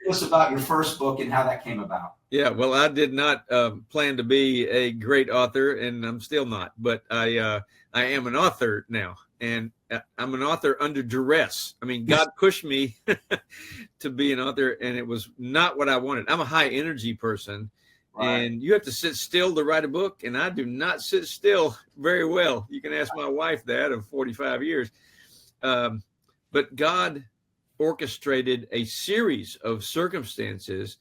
us about your first book and how that came about. Yeah, well, I did not plan to be a great author, and I'm still not. But I am an author now, and I'm an author under duress. I mean, God pushed me to be an author, and it was not what I wanted. I'm a high energy person, right. And you have to sit still to write a book, and I do not sit still very well. You can ask my wife that of 45 years. But God orchestrated a series of circumstances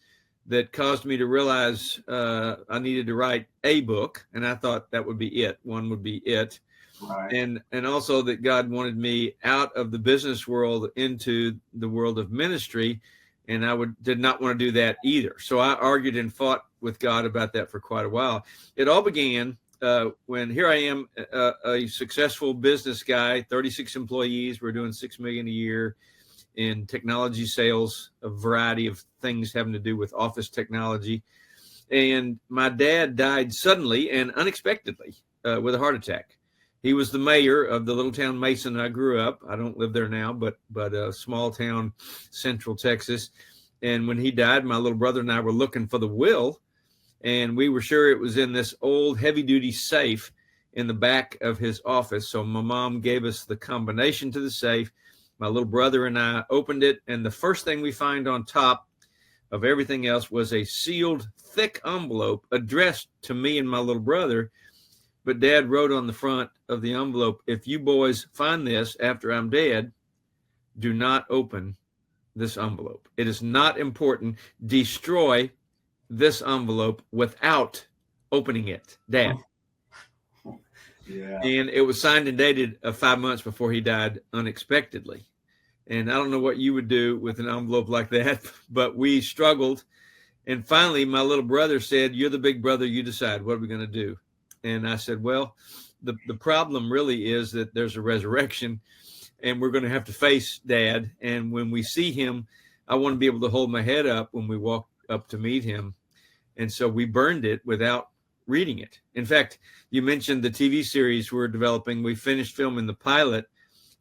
that caused me to realize I needed to write a book, and I thought that would be it. One would be it. Right. And also that God wanted me out of the business world into the world of ministry, and I did not want to do that either. So I argued and fought with God about that for quite a while. It all began when here I am, a successful business guy, 36 employees. We're doing $6 million a year in technology sales, a variety of things having to do with office technology. And my dad died suddenly and unexpectedly with a heart attack. He was the mayor of the little town Mason I grew up. I don't live there now, but a small town, Central Texas. And when he died, my little brother and I were looking for the will, and we were sure it was in this old heavy-duty safe in the back of his office. So my mom gave us the combination to the safe. My little brother and I opened it, and the first thing we find on top of everything else was a sealed, thick envelope addressed to me and my little brother. But Dad wrote on the front of the envelope, "If you boys find this after I'm dead, do not open this envelope. It is not important. Destroy this envelope without opening it, Dad." Yeah. And it was signed and dated 5 months before he died unexpectedly. And I don't know what you would do with an envelope like that, but we struggled. And finally, my little brother said, "You're the big brother. You decide. What are we going to do?" And I said, well, the problem really is that there's a resurrection, and we're going to have to face Dad. And when we see him, I want to be able to hold my head up when we walk up to meet him. And so we burned it without reading it. In fact, you mentioned the TV series we're developing. We finished filming the pilot,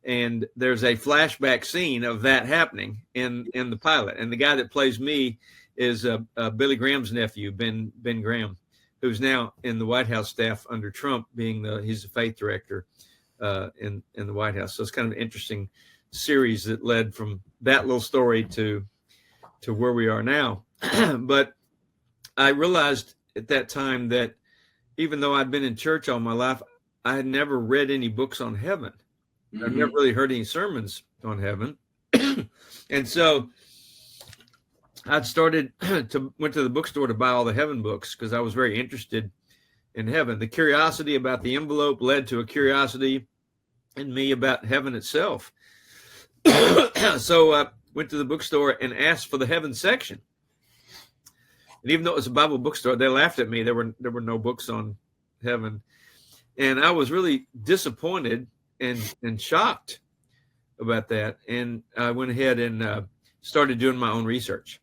and there's a flashback scene of that happening in the pilot. And the guy that plays me is Billy Graham's nephew, Ben Graham, who's now in the White House staff under Trump, he's the faith director in the White House. So it's kind of an interesting series that led from that little story to where we are now. But I realized at that time that even though I'd been in church all my life, I had never read any books on heaven. Mm-hmm. I've never really heard any sermons on heaven. And so I went to the bookstore to buy all the heaven books because I was very interested in heaven. The curiosity about the envelope led to a curiosity in me about heaven itself. So I went to the bookstore and asked for the heaven section. And even though it was a Bible bookstore, they laughed at me. There were no books on heaven. And I was really disappointed and shocked about that. And I went ahead and started doing my own research.